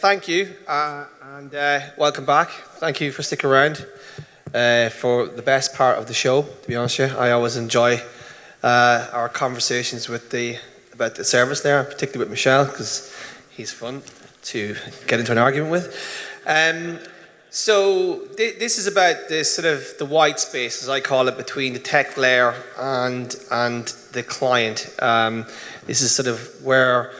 Thank you, and welcome back. Thank you for sticking around for the best part of the show, to be honest with you. I always enjoy our conversations about the service there, particularly with Michel, because he's fun to get into an argument with. So this is about the sort of the white space, as I call it, between the tech layer and the client. This is sort of where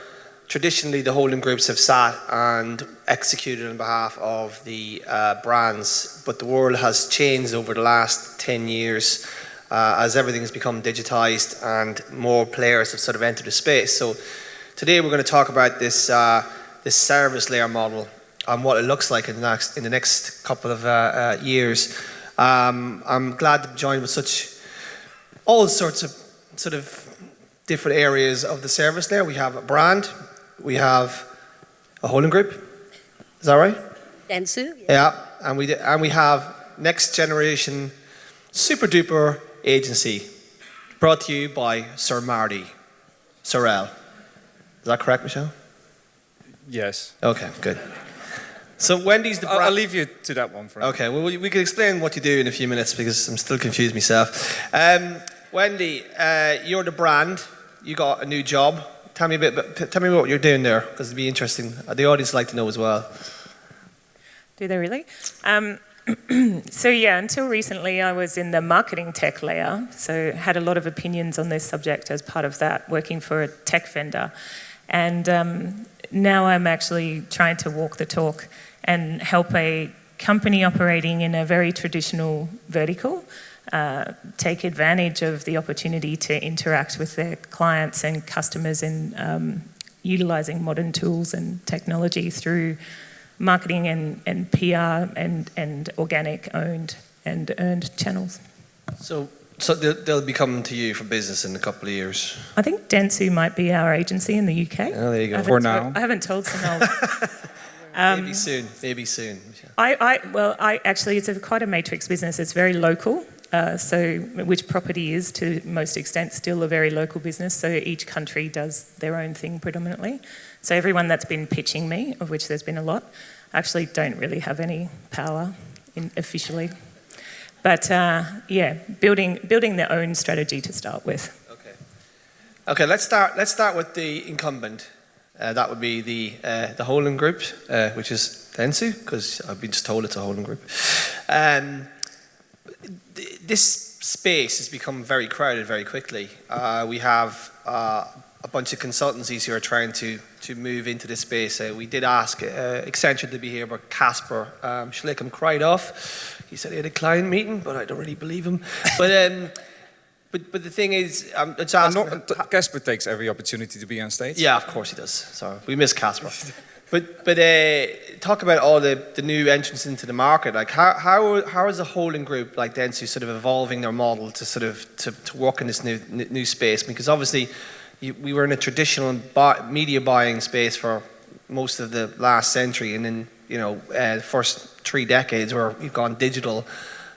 traditionally the holding groups have sat and executed on behalf of the brands, but the world has changed over the last 10 years as everything has become digitized and more players have sort of entered the space. So today we're going to talk about this service layer model and what it looks like in the next couple of years. I'm glad to be joined with all sorts of sort of different areas of the service layer. We have a brand, we have a holding group. Is that right? Dentsu. Yeah, and we have next generation super duper agency, brought to you by Sir Marty Sorrell. Is that correct, Michel? Yes. Okay, good. So Wendy's the brand. I'll leave you to that one for now. Okay, well we can explain what you do in a few minutes because I'm still confused myself. Wendy, you're the brand. You got a new job. Tell me about what you're doing there, because it'd be interesting. The audience would like to know as well. Do they really? So yeah, until recently I was in the marketing tech layer, so had a lot of opinions on this subject as part of that, working for a tech vendor. And now I'm actually trying to walk the talk and help a company operating in a very traditional vertical take advantage of the opportunity to interact with their clients and customers in utilising modern tools and technology through marketing and PR and organic owned and earned channels. So they'll be coming to you for business in a couple of years. I think Dentsu might be our agency in the UK. Oh, there you go. For now. I haven't told Sunil. Maybe soon. Maybe soon. I actually, it's quite a matrix business. It's very local. So which property is to most extent still a very local business, so each country does their own thing predominantly. So everyone that's been pitching me, of which there's been a lot, actually don't really have any power officially. But yeah, building their own strategy to start with. Okay, let's start with the incumbent. That would be the holding group, which is Dentsu, because I've been just told it's a holding group. This space has become very crowded very quickly. We have a bunch of consultancies who are trying to move into this space. We did ask Accenture to be here, but Casper Schlickham cried off. He said he had a client meeting, but I don't really believe him. But the thing is, it's Casper takes every opportunity to be on stage. Yeah, of course he does. So we miss Casper. But talk about all the new entrants into the market. Like how is a holding group like Dentsu sort of evolving their model to sort of to work in this new space? Because obviously we were in a traditional media buying space for most of the last century, and then the first 3 decades where we've gone digital.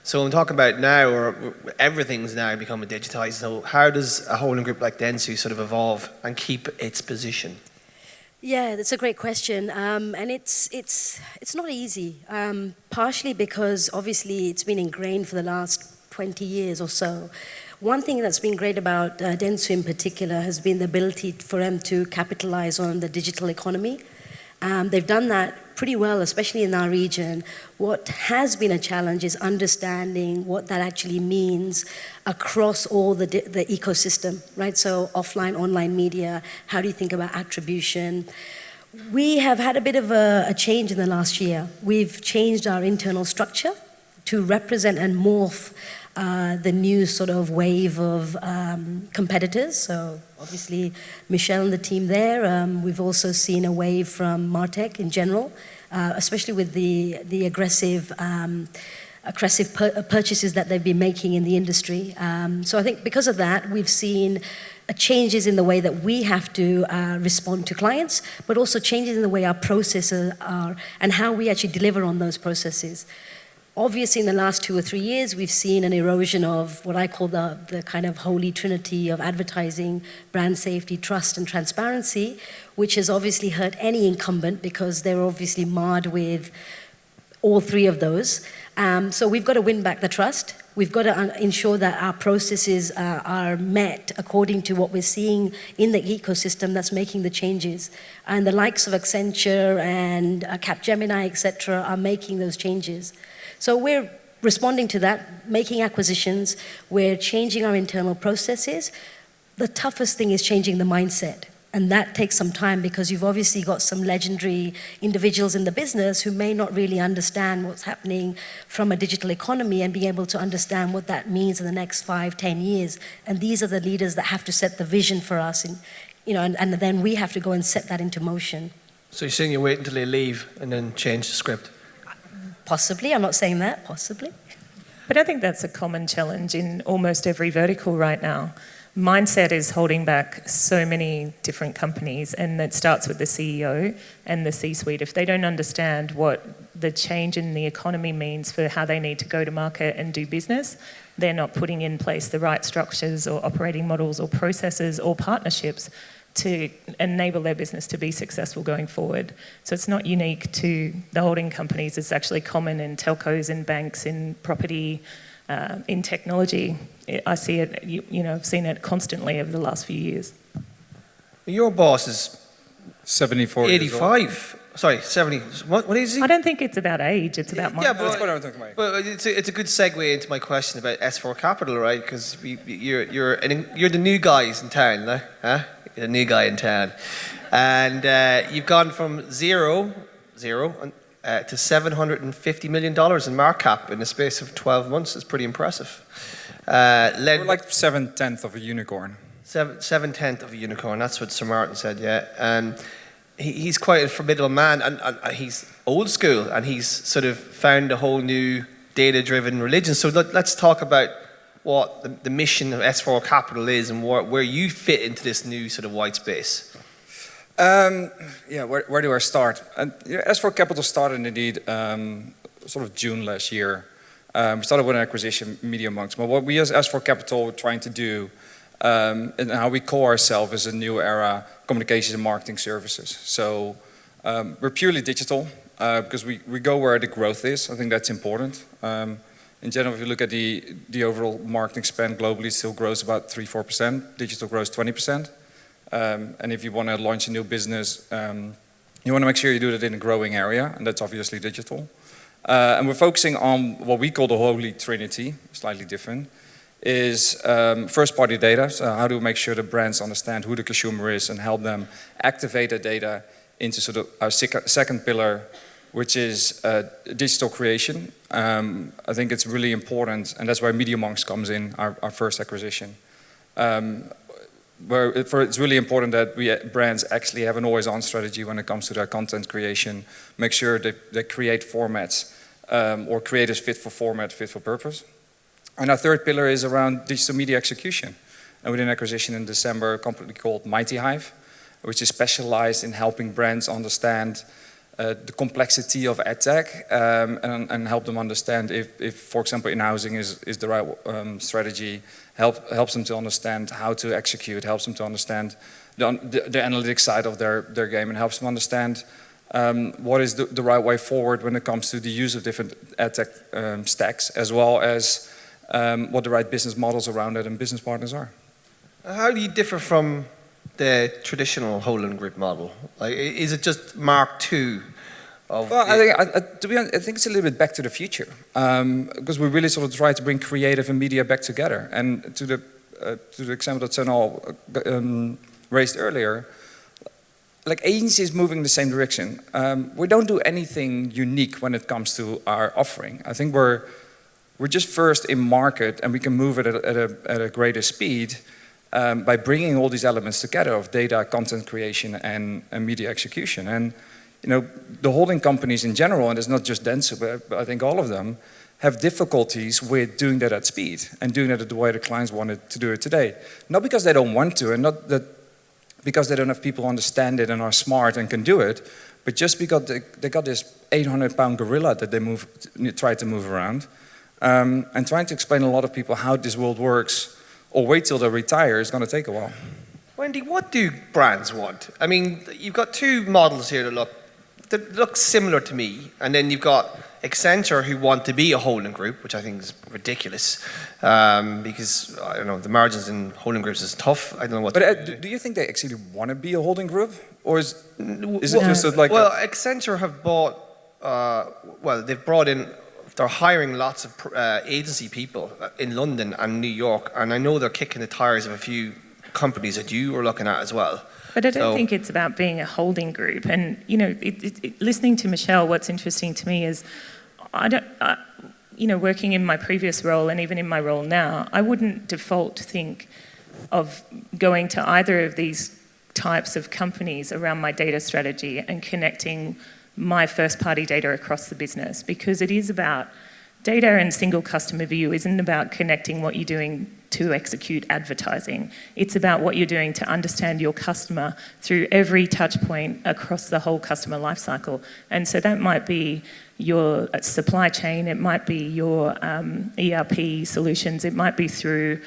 So I'm talking about now, where everything's now becoming digitized. So how does a holding group like Dentsu sort of evolve and keep its position? Yeah, that's a great question, and it's not easy. Partially because obviously it's been ingrained for the last 20 years or so. One thing that's been great about Dentsu in particular has been the ability for them to capitalize on the digital economy. They've done that pretty well, especially in our region. What has been a challenge is understanding what that actually means across all the ecosystem, right? So offline, online media, how do you think about attribution? We have had a bit of a change in the last year. We've changed our internal structure to represent and morph the new sort of wave of competitors. So obviously Michelle and the team there. We've also seen a wave from MarTech in general, especially with the aggressive purchases that they've been making in the industry. So I think because of that, we've seen changes in the way that we have to respond to clients, but also changes in the way our processes are and how we actually deliver on those processes. Obviously, in the last 2 or 3 years, we've seen an erosion of what I call the kind of holy trinity of advertising, brand safety, trust, and transparency, which has obviously hurt any incumbent because they're obviously marred with all three of those. So we've got to win back the trust. We've got to ensure that our processes are met according to what we're seeing in the ecosystem that's making the changes. And the likes of Accenture and Capgemini, etc., are making those changes. So we're responding to that, making acquisitions, we're changing our internal processes. The toughest thing is changing the mindset. And that takes some time because you've obviously got some legendary individuals in the business who may not really understand what's happening from a digital economy and be able to understand what that means in the next 5, 10 years. And these are the leaders that have to set the vision for us, and then we have to go and set that into motion. So you're saying you wait until they leave and then change the script? Possibly, I'm not saying that, possibly. But I think that's a common challenge in almost every vertical right now. Mindset is holding back so many different companies, and it starts with the CEO and the C-suite. If they don't understand what the change in the economy means for how they need to go to market and do business, they're not putting in place the right structures or operating models or processes or partnerships to enable their business to be successful going forward. So it's not unique to the holding companies, it's actually common in telcos, in banks, in property, in technology. I see it, I've seen it constantly over the last few years. Your boss is 74 85. Sorry, 70. What is he? I don't think it's about age, it's about mindset. Yeah, That's what I'm talking about. but it's a good segue into my question about S4 Capital, right? Because you're the new guys in town, no? Huh? You're the new guy in town, and you've gone from zero to $750 million in market cap in the space of 12 months. It's pretty impressive. We're like 7/10 of a unicorn. 7/10 of a unicorn. That's what Sir Martin said. Yeah, and he's quite a formidable man, and he's old school, and he's sort of found a whole new data-driven religion. So let's talk about what the mission of S4 Capital is and where you fit into this new sort of white space. Where do I start? S4 Capital started indeed sort of June last year. We started with an acquisition, MediaMonks. But what we as S4 Capital were trying to do, and how we call ourselves, is a new era communications and marketing services. So we're purely digital because we go where the growth is. I think that's important. In general, if you look at the overall marketing spend globally, it still grows about 3-4%. Digital grows 20%. And if you want to launch a new business, you want to make sure you do that in a growing area, and that's obviously digital. And we're focusing on what we call the Holy Trinity, slightly different, is first-party data. So how do we make sure that brands understand who the consumer is and help them activate that data into sort of our second pillar, which is digital creation. I think it's really important, and that's where MediaMonks comes in, our first acquisition. It's really important that brands actually have an always-on strategy when it comes to their content creation. Make sure they create formats or creators fit for format, fit for purpose. And our third pillar is around digital media execution. And we did an acquisition in December, a company called Mighty Hive, which is specialized in helping brands understand the complexity of ad tech and help them understand if for example, in-housing is the right strategy, helps them to understand how to execute, helps them to understand the analytics side of their game, and helps them understand what is the right way forward when it comes to the use of different ad tech stacks, as well as what the right business models around it and business partners are. How do you differ from the traditional Holland Group model? Like, is it just Mark II? Well, to be honest, I think it's a little bit back to the future, because we really sort of try to bring creative and media back together. And to the example that Sonal raised earlier, like agency is moving in the same direction. We don't do anything unique when it comes to our offering. I think we're just first in market, and we can move it at a greater speed by bringing all these elements together of data, content creation, and media execution. And the holding companies in general, and it's not just Dentsu, but I think all of them, have difficulties with doing that at speed and doing that the way the clients wanted to do it today. Not because they don't want to, and not that because they don't have people who understand it and are smart and can do it, but just because they got this 800-pound gorilla that they try to move around, and trying to explain to a lot of people how this world works, or wait till they retire, is going to take a while. Wendy, what do brands want? I mean, you've got two models here that look similar to me, and then you've got Accenture who want to be a holding group, which I think is ridiculous, because I don't know, the margins in holding groups is tough. I don't know what. But do you think they actually want to be a holding group, or is it just like? Well, Accenture have bought. They've brought in. They're hiring lots of agency people in London and New York, and I know they're kicking the tires of a few companies that you were looking at as well. But I don't think it's about being a holding group. And, you know, listening to Michelle, what's interesting to me is, working in my previous role and even in my role now, I wouldn't default think of going to either of these types of companies around my data strategy and connecting my first-party data across the business, because it is about data, and single customer view isn't about connecting what you're doing to execute advertising. It's about what you're doing to understand your customer through every touch point across the whole customer lifecycle. And so that might be your supply chain, it might be your ERP solutions, it might be through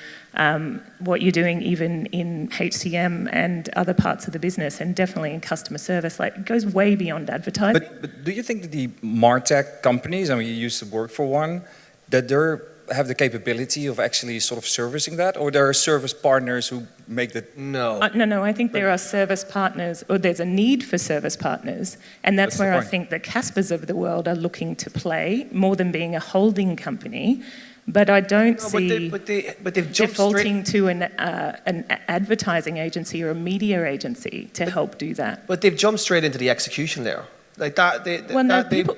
what you're doing even in HCM and other parts of the business, and definitely in customer service. Like, it goes way beyond advertising. But do you think that the MarTech companies, I mean, you used to work for one, that they have the capability of actually sort of servicing that, or there are service partners who make that? No. No, I think there are service partners, or there's a need for service partners, and that's where I think the Caspers of the world are looking to play, more than being a holding company. But I don't see they've defaulting to an advertising agency or a media agency to help do that. But they've jumped straight into the execution there. Like that.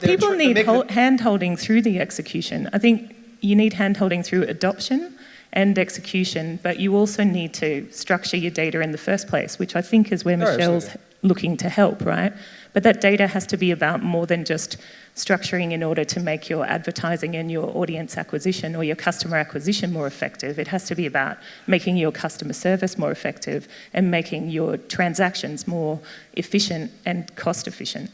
People need hand-holding through the execution. I think you need hand-holding through adoption and execution, but you also need to structure your data in the first place, which I think is where Michelle's looking to help, right? But that data has to be about more than just structuring in order to make your advertising and your audience acquisition or your customer acquisition more effective. It has to be about making your customer service more effective and making your transactions more efficient and cost efficient.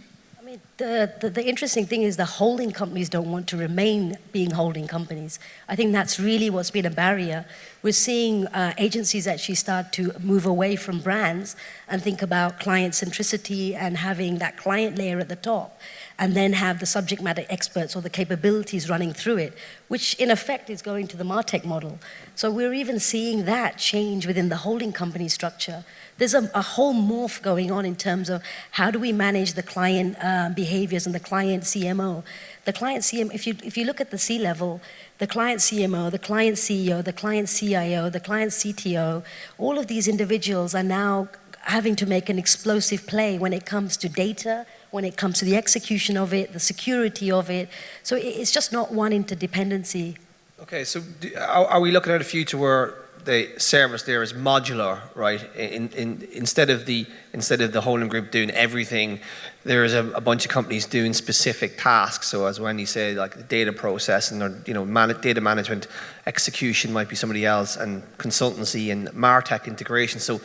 The interesting thing is the holding companies don't want to remain being holding companies. I think that's really what's been a barrier. We're seeing agencies actually start to move away from brands and think about client centricity and having that client layer at the top, and then have the subject matter experts or the capabilities running through it, which in effect is going to the MarTech model. So we're even seeing that change within the holding company structure. There's a whole morph going on in terms of how do we manage the client behaviors and the client CMO. The client CMO, if you look at the C-level, the client CMO, the client CEO, the client CIO, the client CTO, all of these individuals are now having to make an explosive play when it comes to data, when it comes to the execution of it, the security of it. So it's just not one interdependency. Okay, so are we looking at a future where the service there is modular, right? Instead of the holding group doing everything, there is a bunch of companies doing specific tasks. So as Wendy said, like the data processing or data management, execution might be somebody else, and consultancy and MarTech integration. So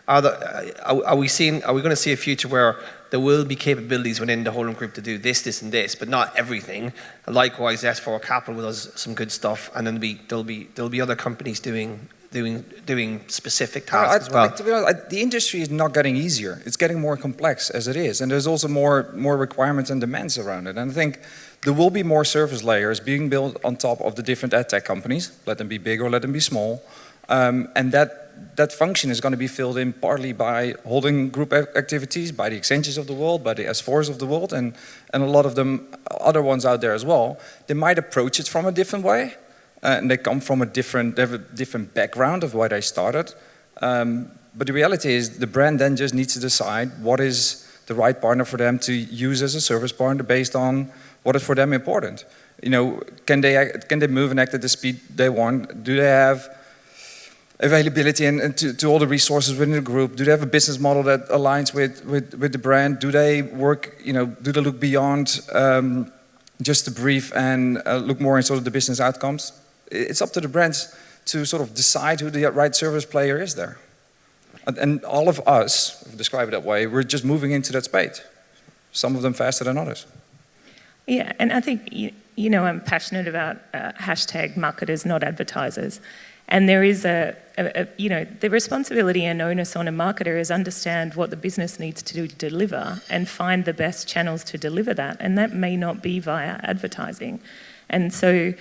are we going to see a future where there will be capabilities within the holding group to do this, and this, but not everything? Likewise, S4 Capital does some good stuff, and then there'll be other companies doing specific tasks as well. To be honest, the industry is not getting easier. It's getting more complex as it is, and there's also more requirements and demands around it. And I think there will be more service layers being built on top of the different ad tech companies. Let them be big or let them be small, and that function is going to be filled in partly by holding group activities, by the Accentures of the world, by the S4s of the world, and a lot of them, other ones out there as well. They might approach it from a different way, and they come from they have a different background of why they started. But the reality is the brand then just needs to decide what is the right partner for them to use as a service partner based on what is for them important. Can they move and act at the speed they want? Do they have availability and to all the resources within the group? Do they have a business model that aligns with the brand? Do they work, do they look beyond just the brief and look more in sort of the business outcomes? It's up to the brands to sort of decide who the right service player is there. And all of us, if we describe it that way, we're just moving into that space. Some of them faster than others. Yeah, and I think, I'm passionate about hashtag marketers, not advertisers. And there is the responsibility and onus on a marketer is understand what the business needs to deliver and find the best channels to deliver that. And that may not be via advertising. And so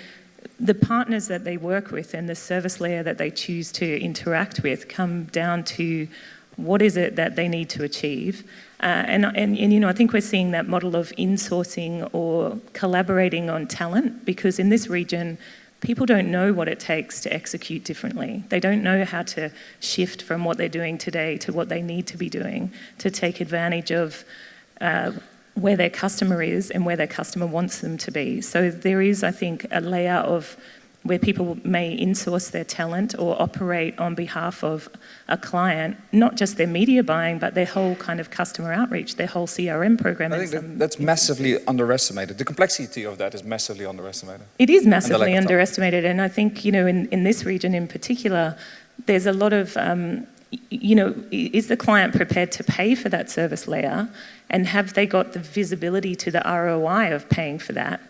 the partners that they work with and the service layer that they choose to interact with come down to what is it that they need to achieve. And I think we're seeing that model of insourcing or collaborating on talent, because in this region, people don't know what it takes to execute differently. They don't know how to shift from what they're doing today to what they need to be doing to take advantage of where their customer is and where their customer wants them to be. So there is, I think, a layer of where people may insource their talent or operate on behalf of a client, not just their media buying, but their whole kind of customer outreach, their whole CRM program. I think that's massively underestimated. The complexity of that is massively underestimated. It is massively underestimated, and I think, in this region in particular, there's a lot of, is the client prepared to pay for that service layer, and have they got the visibility to the ROI of paying for that?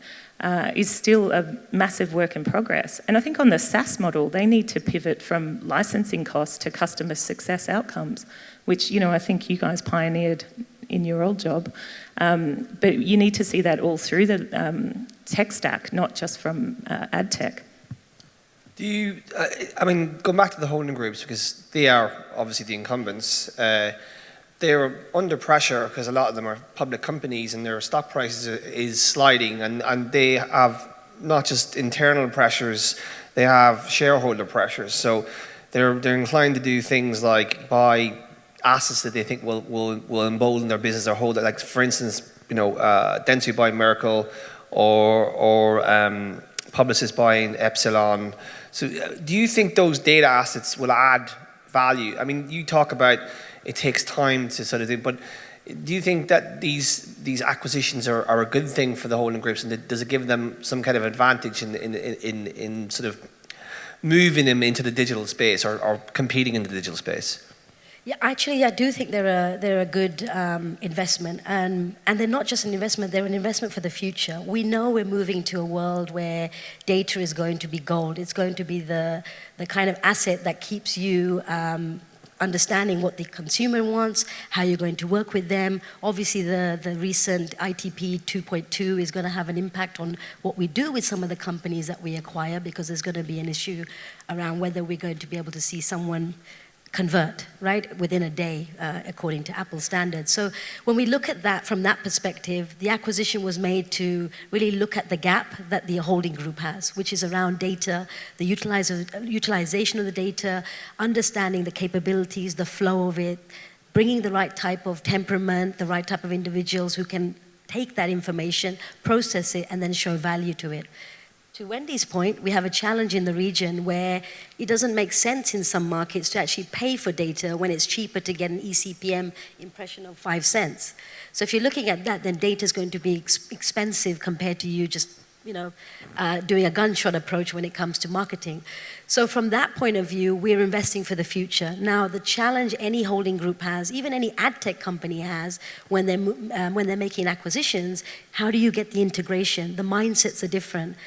Is still a massive work in progress. And I think on the SaaS model, they need to pivot from licensing costs to customer success outcomes, which, I think you guys pioneered in your old job. But you need to see that all through the tech stack, not just from ad tech. Do you, going back to the holding groups, because they are obviously the incumbents, they're under pressure because a lot of them are public companies and their stock prices is sliding, and they have not just internal pressures, they have shareholder pressures. So they're inclined to do things like buy assets that they think will embolden their business or hold it. Like, for instance, Dentsu buying Merkle or Publicis buying Epsilon. So do you think those data assets will add value? I mean, you talk about it takes time to sort of do, but do you think that these acquisitions are a good thing for the holding groups, and does it give them some kind of advantage in sort of moving them into the digital space or competing in the digital space? Yeah, actually, I do think they're a good investment, and they're not just an investment; they're an investment for the future. We know we're moving to a world where data is going to be gold. It's going to be the kind of asset that keeps you understanding what the consumer wants, how you're going to work with them. Obviously, the recent ITP 2.2 is going to have an impact on what we do with some of the companies that we acquire, because there's going to be an issue around whether we're going to be able to see someone convert, right, within a day, according to Apple standards. So when we look at that from that perspective, the acquisition was made to really look at the gap that the holding group has, which is around data, the utilization of the data, understanding the capabilities, the flow of it, bringing the right type of temperament, the right type of individuals who can take that information, process it, and then show value to it. To Wendy's point, we have a challenge in the region where it doesn't make sense in some markets to actually pay for data when it's cheaper to get an eCPM impression of 5 cents. So if you're looking at that, then data is going to be expensive compared to you just doing a gunshot approach when it comes to marketing. So from that point of view, we're investing for the future. Now, the challenge any holding group has, even any ad tech company has, when they're making acquisitions, how do you get the integration? The mindsets are different.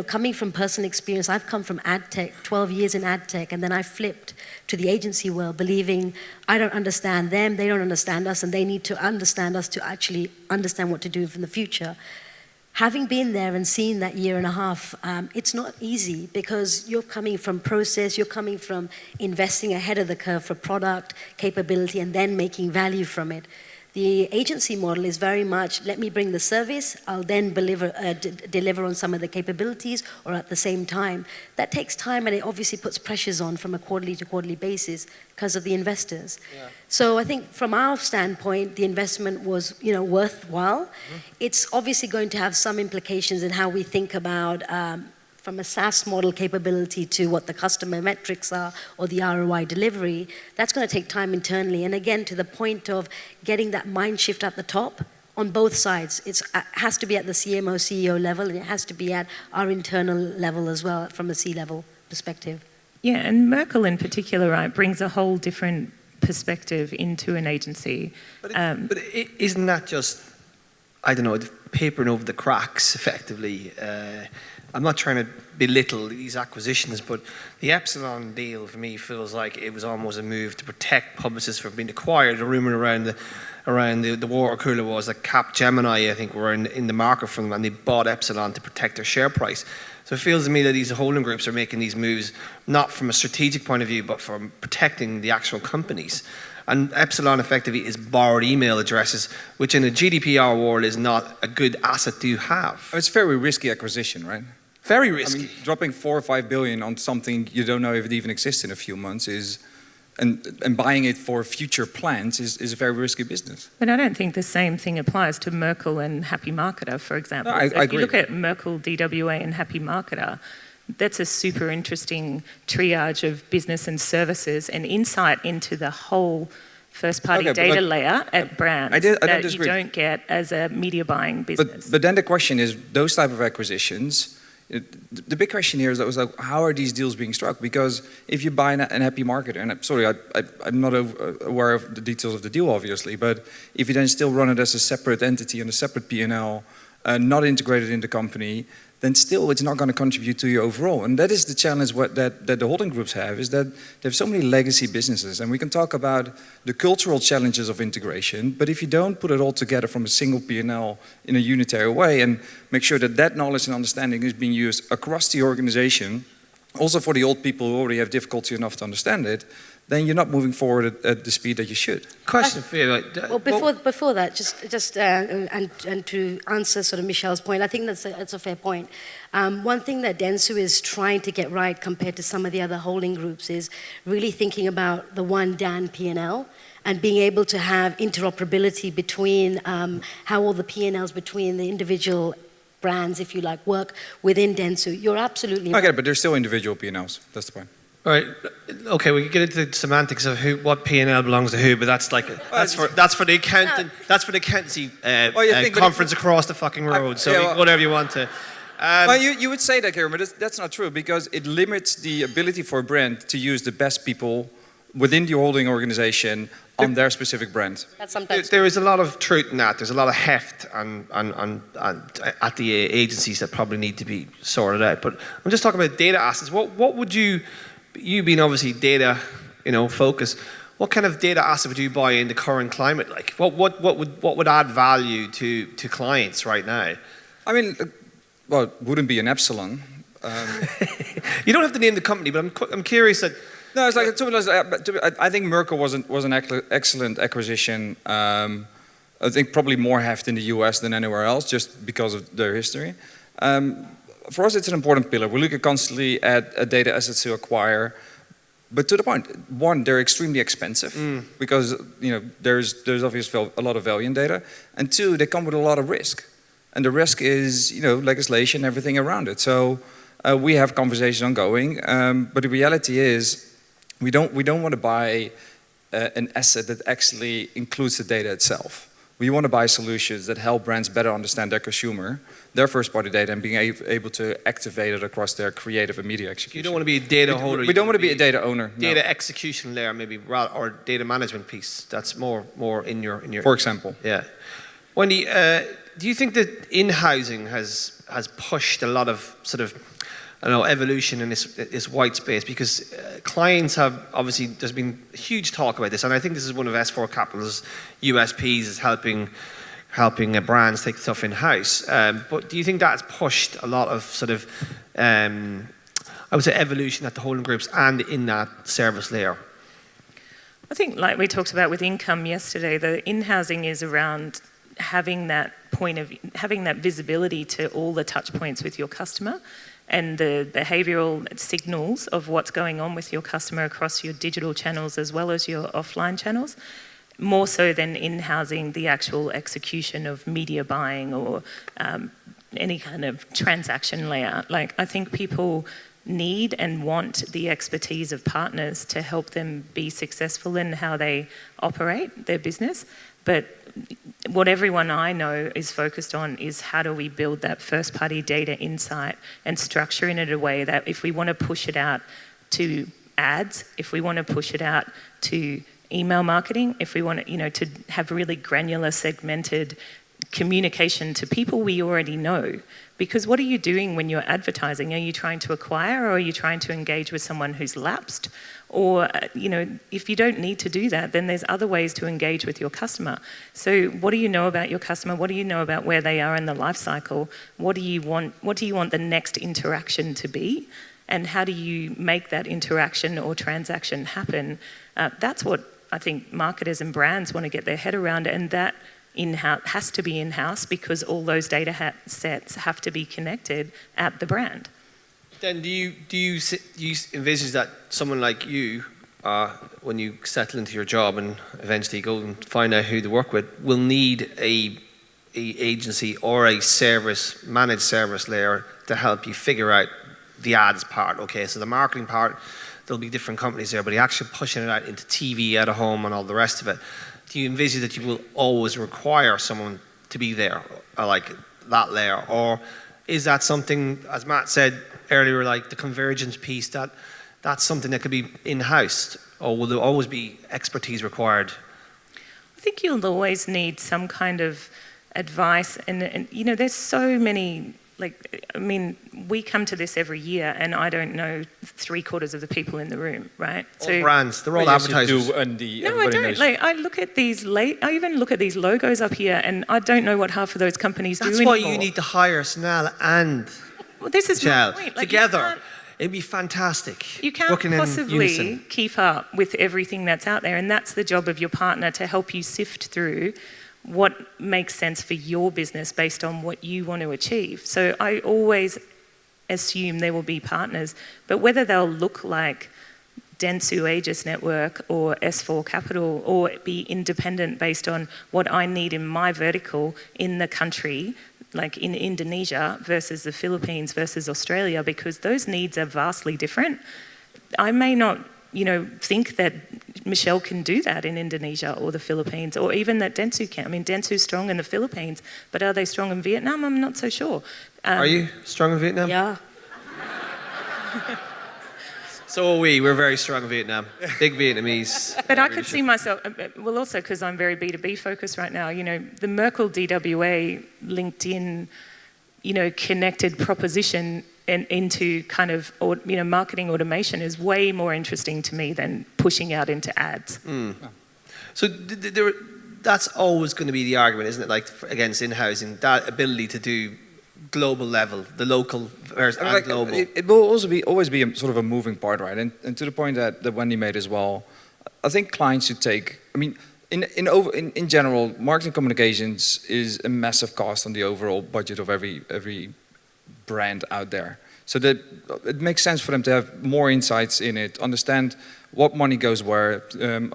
Coming from personal experience, I've come from ad tech, 12 years in ad tech, and then I flipped to the agency world, believing I don't understand them, they don't understand us, and they need to understand us to actually understand what to do in the future. Having been there and seen that year and a half, it's not easy, because you're coming from process, you're coming from investing ahead of the curve for product, capability, and then making value from it. The agency model is very much, let me bring the service, I'll then deliver on some of the capabilities, or at the same time. That takes time, and it obviously puts pressures on from a quarterly to quarterly basis because of the investors. Yeah. So I think from our standpoint, the investment was worthwhile. Mm-hmm. It's obviously going to have some implications in how we think about from a SaaS model capability to what the customer metrics are or the ROI delivery. That's going to take time internally. And again, to the point of getting that mind shift at the top on both sides. It has to be at the CMO, CEO level, and it has to be at our internal level as well, from a C-level perspective. Yeah, and Merkle in particular, right, brings a whole different perspective into an agency. Isn't that just, I don't know, papering over the cracks, effectively? I'm not trying to belittle these acquisitions, but the Epsilon deal for me feels like it was almost a move to protect publicists from being acquired. The rumor around the water cooler was that Capgemini, I think, were in the market for them, and they bought Epsilon to protect their share price. So it feels to me that these holding groups are making these moves not from a strategic point of view, but from protecting the actual companies. And Epsilon effectively is borrowed email addresses, which in a GDPR world is not a good asset to have. It's a very risky acquisition, right? Very risky. I mean, dropping 4 or 5 billion on something you don't know if it even exists in a few months and buying it for future plans is a very risky business. But I don't think the same thing applies to Merkle and Happy Marketer, for example. No, I if agree. you look at Merkle, DWA and Happy Marketer, that's a super interesting triage of business and services and insight into the whole first-party data layer at brands that you don't get as a media buying business. But then the question is, those type of acquisitions, the big question here is that how are these deals being struck? Because if you buy an Happy Marketer, and I'm not aware of the details of the deal, obviously, but if you then still run it as a separate entity and a separate P&L, not integrated in the company, then still it's not going to contribute to your overall. And that is the challenge that the holding groups have, is that they have so many legacy businesses. And we can talk about the cultural challenges of integration, but if you don't put it all together from a single P&L in a unitary way and make sure that that knowledge and understanding is being used across the organization, also for the old people who already have difficulty enough to understand it, then you're not moving forward at the speed that you should. Question for you. Well, before that, just and to answer sort of Michelle's point, I think that's a fair point. One thing that Dentsu is trying to get right compared to some of the other holding groups is really thinking about the one DAN P&L and being able to have interoperability between how all the P&Ls between the individual brands, if you like, work within Dentsu. You're absolutely right. I get it, but they're still individual P&Ls. That's the point. All right. Okay, we can get into the semantics of what P&L belongs to who, but that's for the accountant. That's for the accountancy conference across the fucking road. So whatever you want to. Well, you would say that, Karen, but that's not true, because it limits the ability for a brand to use the best people within the holding organization on their specific brand. That's sometimes there is a lot of truth in that. There's a lot of heft and at the agencies that probably need to be sorted out. But I'm just talking about data assets. What would you being obviously data, focused, what kind of data asset would you buy in the current climate? Like, what would add value to clients right now? I mean, well, it wouldn't be an Epsilon. You don't have to name the company, but I'm curious that. No, it's like, to be honest, I think Merkle was an excellent acquisition. I think probably more heft in the US than anywhere else, just because of their history. For us, it's an important pillar. We look constantly at data assets to acquire, but to the point, one, they're extremely expensive because there's obviously a lot of value in data, and two, they come with a lot of risk, and the risk is legislation, everything around it. So we have conversations ongoing, but the reality is we don't want to buy an asset that actually includes the data itself. We want to buy solutions that help brands better understand their consumer, their first-party data, and being able to activate it across their creative and media execution. You don't want to be a data holder. We don't want to be a data owner. Data execution layer, maybe, or data management piece. That's more in your. For example. Yeah. Wendy, do you think that in-housing has pushed a lot of sort of, evolution in this white space? Because clients have, obviously, there's been huge talk about this, and I think this is one of S4 Capital's USPs, is helping brands take stuff in-house. But do you think that's pushed a lot of sort of, I would say, evolution at the holding groups and in that service layer? I think, like we talked about with income yesterday, the in-housing is around having that visibility to all the touch points with your customer and the behavioural signals of what's going on with your customer across your digital channels as well as your offline channels, more so than in-housing the actual execution of media buying or any kind of transaction layout. Like, I think people need and want the expertise of partners to help them be successful in how they operate their business. But what everyone I know is focused on is how do we build that first-party data insight and structure it in a way that if we want to push it out to ads, if we want to push it out to email marketing, if we want to have really granular, segmented communication to people we already know. Because what are you doing when you're advertising? Are you trying to acquire, or are you trying to engage with someone who's lapsed? Or, if you don't need to do that, then there's other ways to engage with your customer. So what do you know about your customer? What do you know about where they are in the life cycle? What do you want the next interaction to be? And how do you make that interaction or transaction happen? That's what I think marketers and brands want to get their head around, and that in-house has to be in-house, because all those data sets have to be connected at the brand. Then do you envisage that someone like you, when you settle into your job and eventually go and find out who to work with, will need a agency or a managed service layer to help you figure out the ads part? Okay, so the marketing part, there'll be different companies there, but the actual pushing it out into TV, out of home, and all the rest of it, do you envisage that you will always require someone to be there, like that layer? Or is that something, as Matt said earlier, like the convergence piece, that's something that could be in-house? Or will there always be expertise required? I think you'll always need some kind of advice. And there's so many, we come to this every year, and I don't know 3/4 of the people in the room, right? All brands, they're all advertisers. No, I don't. I look at these I even look at these logos up here, and I don't know what half of those companies do anymore. That's why you need to hire Snell and this is Michelle my point. together. It'd be fantastic. You can't working possibly keep up with everything that's out there, and that's the job of your partner, to help you sift through what makes sense for your business based on what you want to achieve. So I always assume there will be partners, but whether they'll look like Dentsu Aegis Network or S4 Capital, or be independent based on what I need in my vertical in the country, like in Indonesia versus the Philippines versus Australia, because those needs are vastly different. I may not think that Michelle can do that in Indonesia or the Philippines, or even that Dentsu can. I mean, Dentsu's strong in the Philippines, but are they strong in Vietnam? I'm not so sure. Are you strong in Vietnam? Yeah. So are we. We're very strong in Vietnam. Big Vietnamese. But I could see myself, well, also because I'm very B2B focused right now, the Merkle DWA LinkedIn, connected proposition into kind of, marketing automation is way more interesting to me than pushing out into ads. Mm. So that's always going to be the argument, isn't it? Like against in-housing, that ability to do global level, the local versus global. It will also always be a sort of a moving part, right? And to the point that Wendy made as well, I think clients should take. I mean, in general, marketing communications is a massive cost on the overall budget of every brand out there. So that it makes sense for them to have more insights in it, understand what money goes where,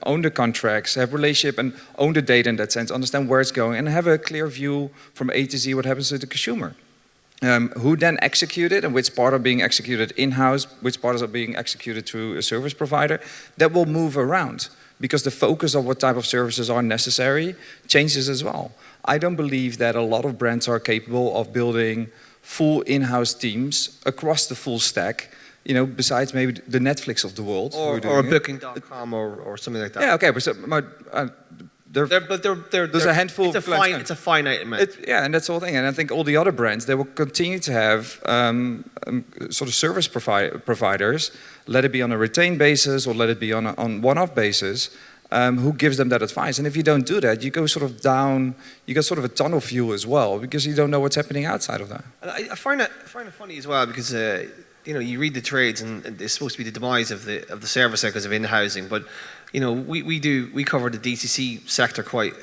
own the contracts, have relationship and own the data in that sense, understand where it's going, and have a clear view from A to Z what happens to the consumer. Who then execute it, and which part are being executed in-house, which parts are being executed through a service provider, that will move around, because the focus of what type of services are necessary changes as well. I don't believe that a lot of brands are capable of building full in-house teams across the full stack, besides maybe the Netflix of the world. Or a Booking.com or something like that. Yeah, okay, but there's a handful of clients. It's a finite amount. And that's the whole thing. And I think all the other brands, they will continue to have sort of service providers, let it be on a retained basis or let it be on one-off basis, who gives them that advice. And if you don't do that, you go sort of down, you get sort of a tunnel view as well, because you don't know what's happening outside of that. And I find it funny as well, because you read the trades, and it's supposed to be the demise of the service sectors of in-housing, but we cover the DCC sector quite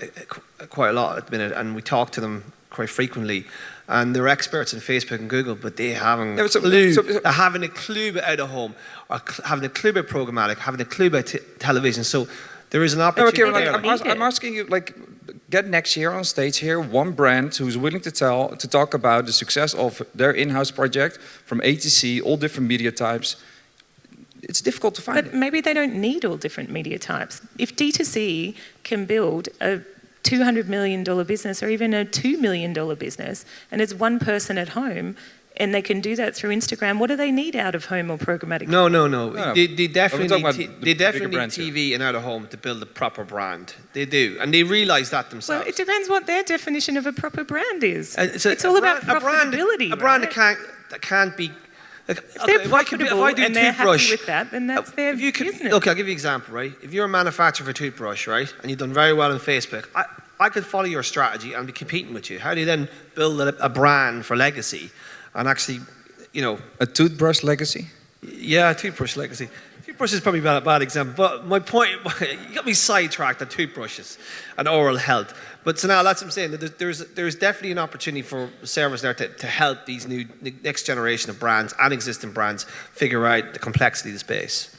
a lot at the minute, and we talk to them quite frequently, and they're experts in Facebook and Google, but they haven't a clue. They're having a clue about out of home, or having a clue about programmatic, having a clue about television. So there is an opportunity. Okay, I'm asking you, get next year on stage here one brand who's willing to talk about the success of their in-house project from A to C, all different media types. It's difficult to find. But maybe they don't need all different media types. If D2C can build a $200 million business or even a $2 million business, and it's one person at home, and they can do that through Instagram. What do they need out of home or programmatic? No. No. They We're definitely talking about need, the they bigger definitely need brands here. TV and out of home to build a proper brand. They do, and they realise that themselves. Well, it depends what their definition of a proper brand is. So it's all about a brand, profitability. A brand right? that can't be. Like, If they're if I do and they're happy toothbrush, with that, then that's their business. Okay, I'll give you an example, right? If you're a manufacturer of a toothbrush, right, and you've done very well on Facebook, I could follow your strategy and be competing with you. How do you then build a brand for legacy and actually, A toothbrush legacy? Yeah, toothbrush legacy. Toothbrush is probably a bad example, but my point, you got me sidetracked on toothbrushes and oral health. But so now that's what I'm saying, that there's definitely an opportunity for service there to help these next generation of brands and existing brands figure out the complexity of the space.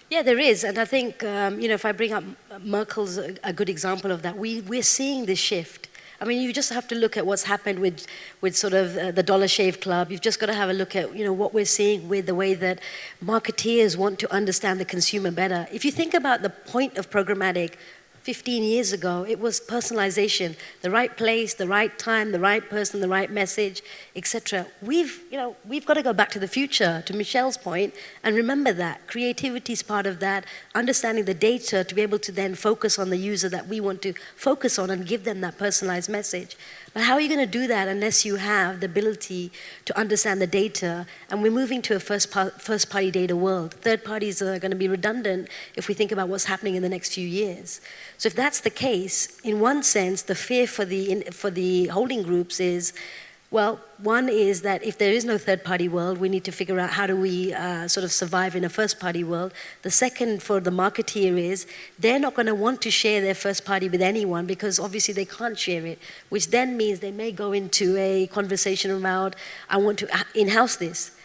Yeah, there is, and I think if I bring up Merkel's a good example of that, we're seeing this shift. I mean, you just have to look at what's happened with sort of the Dollar Shave Club. You've just got to have a look at what we're seeing with the way that marketeers want to understand the consumer better. If you think about the point of programmatic 15 years ago, it was personalization, the right place, the right time, the right person, the right message, etc. We've got to go back to the future, to Michelle's point, and remember that. Creativity is part of that, understanding the data to be able to then focus on the user that we want to focus on and give them that personalized message. But how are you going to do that unless you have the ability to understand the data? And we're moving to a first-party data world. Third parties are going to be redundant if we think about what's happening in the next few years. So if that's the case, in one sense, the fear for the holding groups is, well, one is that if there is no third-party world, we need to figure out how do we sort of survive in a first-party world. The second for the marketeer is they're not going to want to share their first-party with anyone because obviously they can't share it, which then means they may go into a conversation around, I want to in-house this.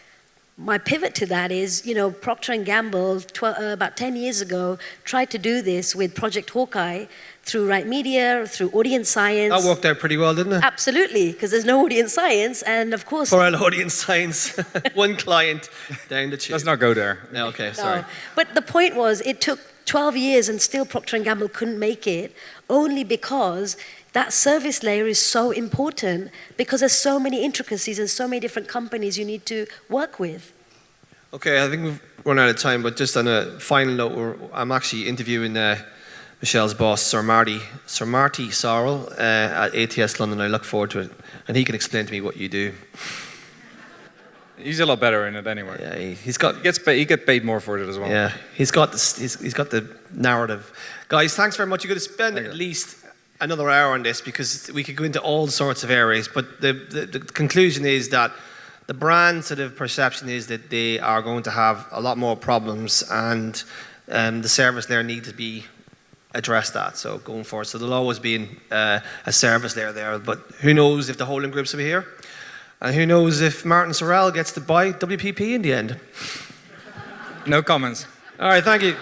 My pivot to that is, Procter & Gamble, about 10 years ago, tried to do this with Project Hawkeye through Right Media, through audience science. That worked out pretty well, didn't it? Absolutely, because there's no audience science, and of course... For our audience science, one client down the tube. Let's not go there. No, okay, sorry. No. But the point was, it took 12 years and still Procter & Gamble couldn't make it, only because that service layer is so important because there's so many intricacies and so many different companies you need to work with. Okay, I think we've run out of time, but just on a final note, I'm actually interviewing Michelle's boss, Sir Marty Sorrell, at ATS London. I look forward to it, and he can explain to me what you do. He's a lot better in it anyway. Yeah, He gets paid more for it as well. Yeah, he's got the narrative. Guys, thanks very much. You're going to spend at least another hour on this because we could go into all sorts of areas, but the conclusion is that the brand sort of perception is that they are going to have a lot more problems and the service layer needs to be addressed that. So going forward, so there'll always be a service layer there, but who knows if the holding groups will be here? And who knows if Martin Sorrell gets to buy WPP in the end? No comments. All right, thank you.